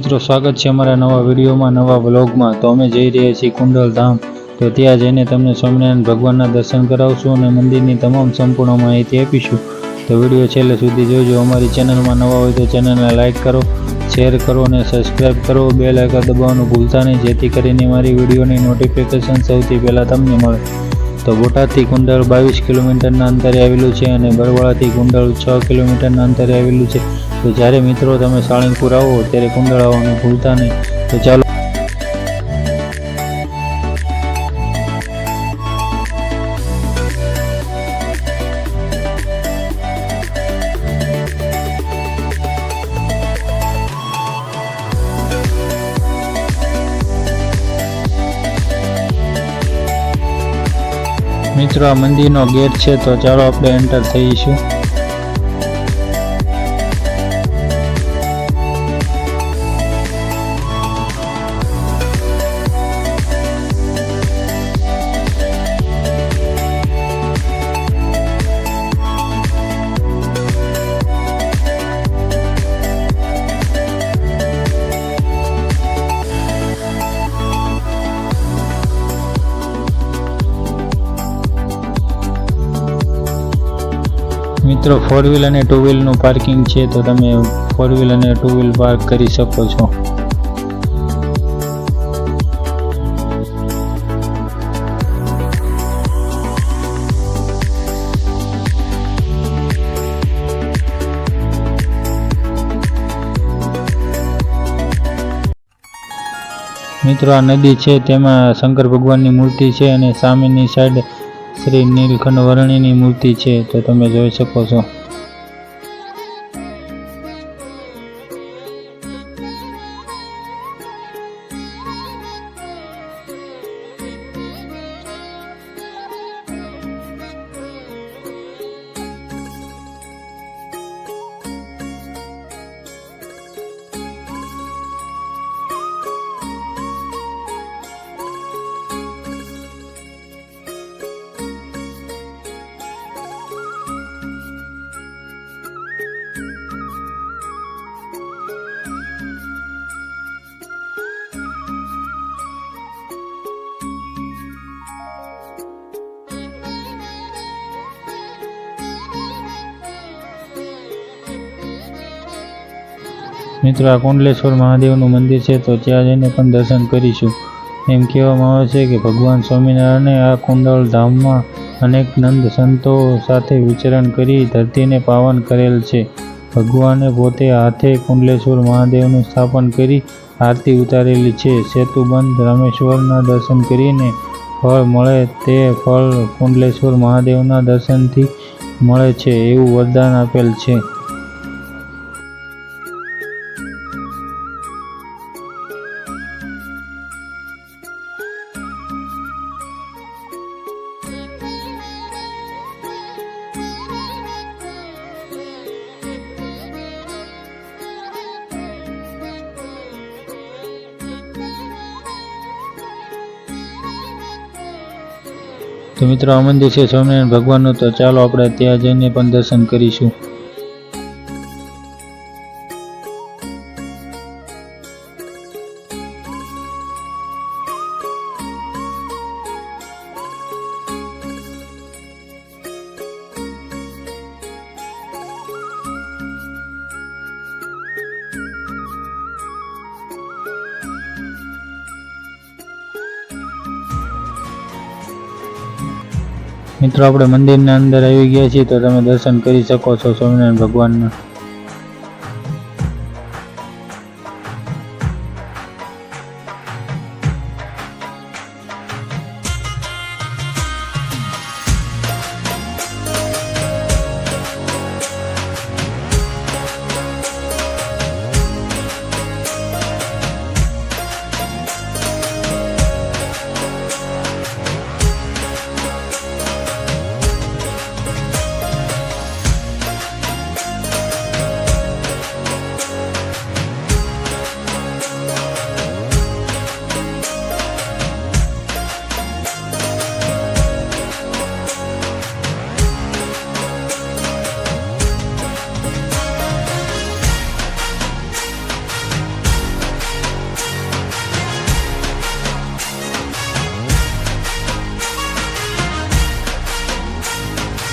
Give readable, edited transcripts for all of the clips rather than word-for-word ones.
મિત્રો સ્વાગત છે અમારા નવા વિડીયોમાં, નવા વ્લોગમાં। તો અમે જઈ રહ્યા છીએ કુંડલ ધામ। તો ત્યાં જઈને તમને સ્વામિનારાયણ ભગવાનના દર્શન કરાવશું અને મંદિરની તમામ સંપૂર્ણ માહિતી આપીશું। તો વિડીયો છેલ્લે સુધી જોજો। અમારી ચેનલમાં નવા હોય તો ચેનલને લાઇક કરો, શેર કરો અને સબસ્ક્રાઈબ કરો। બેલ આઇકન દબાવવાનું ભૂલતા નહીં, જેથી કરીને મારી વિડીયોની નોટિફિકેશન સૌથી પહેલાં તમને મળે। તો બોટાદથી કુંડલ 22 કિલોમીટરના અંતરે આવેલું છે અને બરવાળાથી કુંડલ 6 કિલોમીટરના અંતરે આવેલું છે। તો જ્યારે મિત્રો તમે સાળંગપુર આવો ત્યારે કુંડળ આવવાનું ભૂલતા નહીં। તો ચાલો મિત્રો, આ મંદિરનો ગેટ છે, તો ચાલો આપણે એન્ટર થઈશું। મિત્રો, 4 વ્હીલ અને 2 વ્હીલનું પાર્કિંગ છે, તો તમે 4 વ્હીલ અને 2 વ્હીલ પાર્ક કરી શકો છો। મિત્રો, આ નદી છે, તેમાં શંકર ભગવાનની મૂર્તિ છે અને સામેની સાઈડ શ્રી નીલકંઠ વર્ણિની મૂર્તિ છે, તો તમે જોઈ શકો છો। મિત્રો, આ કુંડલેશ્વર મહાદેવનું મંદિર છે, તો ત્યાં જઈને પણ દર્શન કરીશું। એમ કહેવામાં આવે છે કે ભગવાન સ્વામિનારાયણે આ કુંડલ ધામમાં અનેક નંદ સંતો સાથે વિચરણ કરી ધરતીને પાવન કરેલ છે। ભગવાને પોતે હાથે કુંડલેશ્વર મહાદેવનું સ્થાપન કરી આરતી ઉતારેલી છે। સેતુબંધ રામેશ્વરના દર્શન કરીને ફળ મળે તે ફળ કુંડલેશ્વર મહાદેવના દર્શનથી મળે છે, એવું વરદાન આપેલ છે। તો મિત્રો, આ મંદિર છે સ્વામિનારાયણ ભગવાનનું, તો ચાલો આપણે ત્યાં જઈને પણ દર્શન કરીશું। મિત્રો, આપણે મંદિરના અંદર આવી ગયા છીએ, તો તમે દર્શન કરી શકો છો સ્વામિનારાયણ ભગવાનના।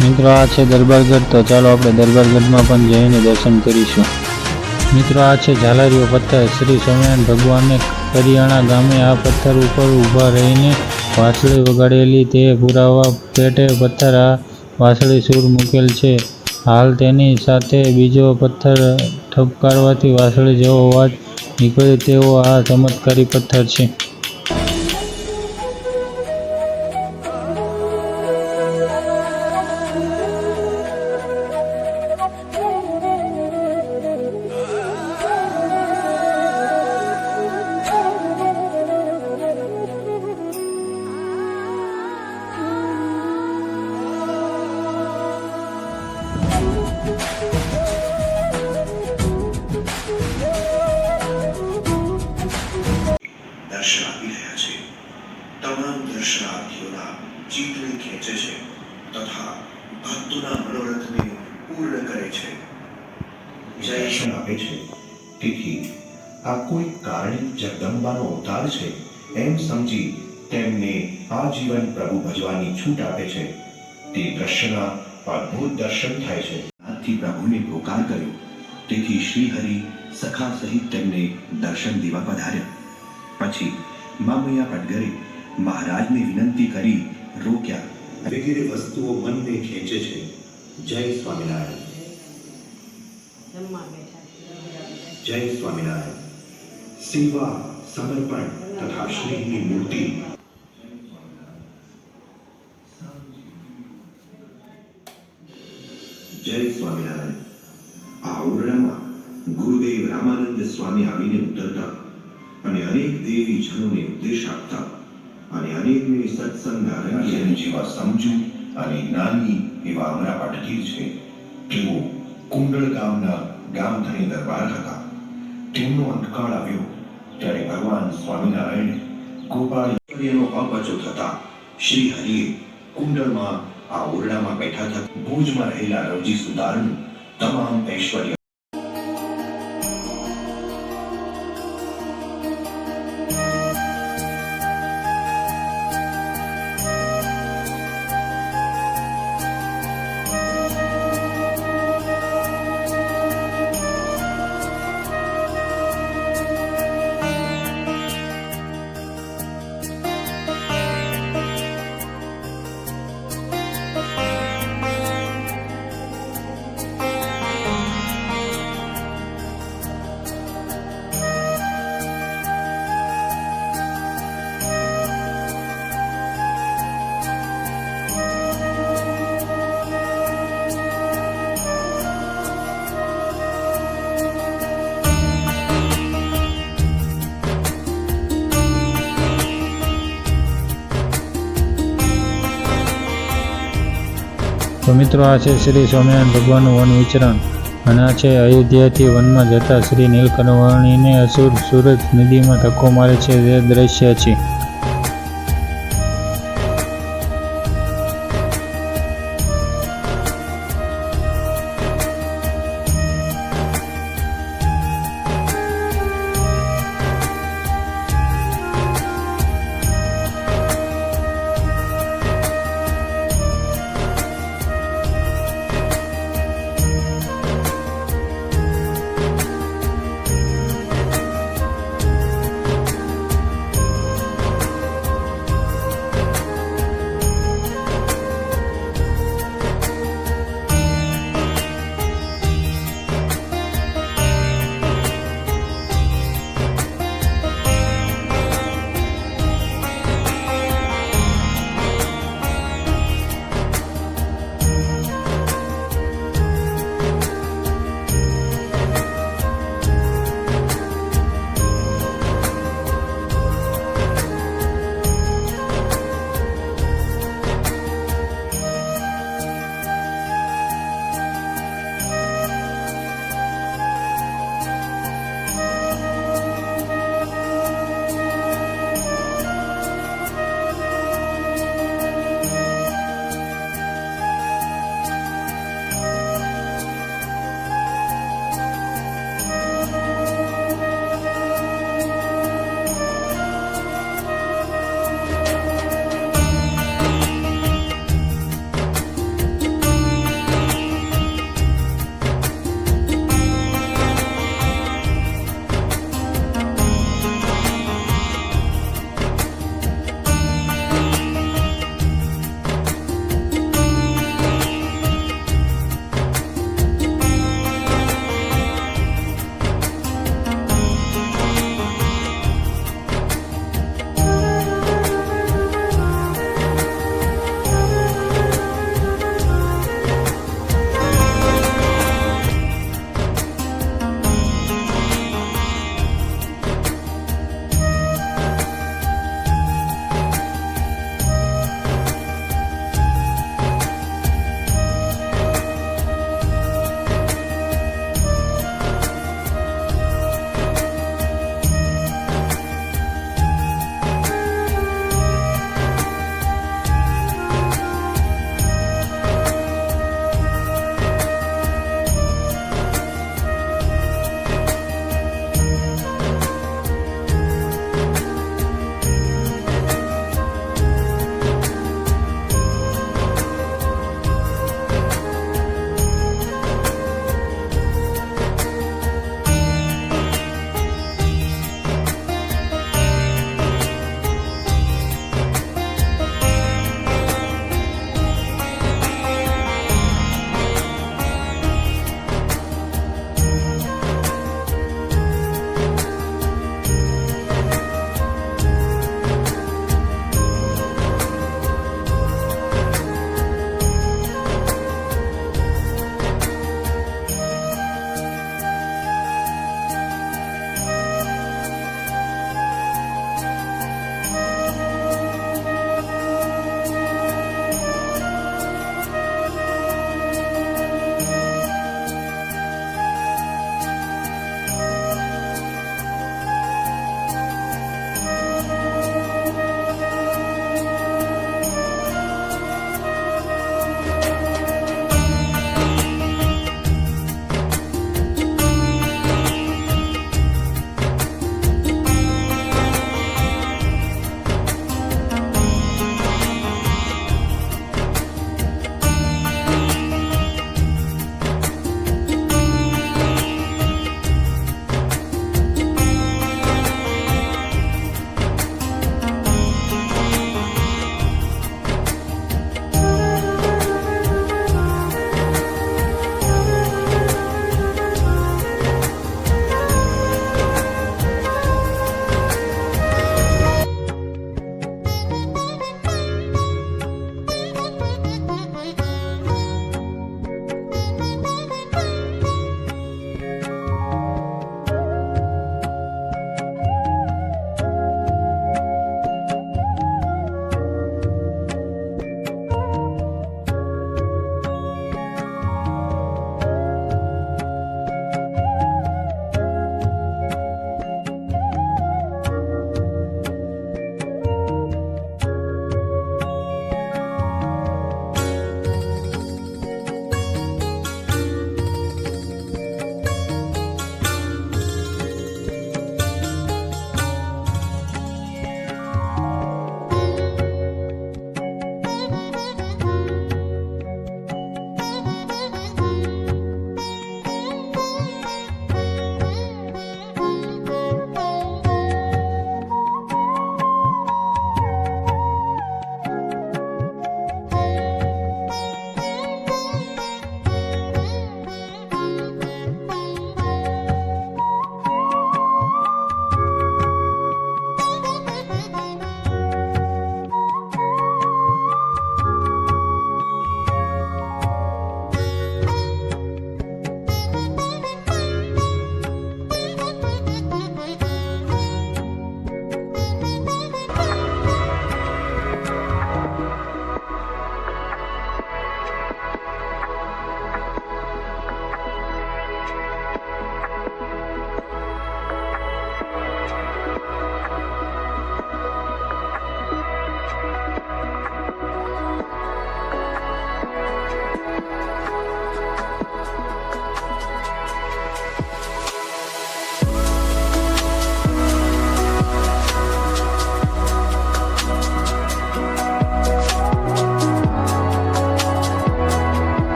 મિત્રો આ છે દરબારગઢ, તો ચાલો આપણે દરબારગઢમાં પણ જઈને દર્શન કરીશું. મિત્રો આ છે ઝાલારીઓ પથ્થર. શ્રી સ્વામિનારાયણ ભગવાને કરિયાણા ગામે આ પથ્થર ઉપર ઊભા રહીને વાંસળી વગાડેલી તે પુરાવા પેટે પથ્થર આ વાંસળી સૂર મૂકેલ છે. હાલ તેની સાથે બીજો પથ્થર ઠપકારવાથી વાંસળી જેવો અવાજ નીકળે તેવો આ ચમત્કારી પથ્થર છે. દર્શન આપી રહ્યા છે. તમામ દર્શનાર્થીઓના ચિત્તને ખેંચે છે તથા ભક્તોના મનોરથને પૂર્ણ કરે છે. દર્શન આપે છે. તેથી આ કોઈ કારણિક જગદંબાનો અવતાર છે એમ સમજી તેમને આજીવન પ્રભુ ભજવાની છૂટ આપે છે. તે દ્રશ્યના અદ્ભુત દર્શન થાય છે. આજથી પ્રભુને પોકાર કર્યો, તેથી શ્રી હરિ સખા સહિત તેમને દર્શન દેવા પધાર્યા. પછી મામૈયા પટગરે મહારાજને વિનંતી કરી રોક્યા. વગેરે વસ્તુઓ મનને ખેંચે છે. જય સ્વામિનારાયણ. જય સ્વામિનારાયણ. સેવા, સમર્પણ તથા સ્નેહની મૂર્તિ. જય સ્વામિનારાયણ. આ ઓરડામાં ગુરુદેવ રામાનંદ સ્વામી આવીને ઉતરતા અને અનેક દેવી જનોને ઉપદેશ આપતા અને અનેકને સત્સંગ આરંભી જેવા સમજુ અને જ્ઞાની એવા અમારા પાટકીર છે. તેઓ કુંડળ ગામના ગામધણી દરબાર હતા. તેમનો અંતકાળ આવ્યો ત્યારે ભગવાન સ્વામિનારાયણ ગોપાળ અપચો થતા શ્રી હરિએ કુંડળમાં આ ઓરડામાં બેઠા હતા. ભુજમાં રહેલા રવજી સુદારનું તમામ ઐશ્વર્ય તો મિત્રો આ છે શ્રી સ્વામિનારાયણ ભગવાનનું વન વિચરણ, અને આ છે અયોધ્યાથી વનમાં જતા શ્રી નીલકંઠવર્ણીને અસુર સૂરજ નદીમાં ધક્કો મારે છે તે દ્રશ્ય છે.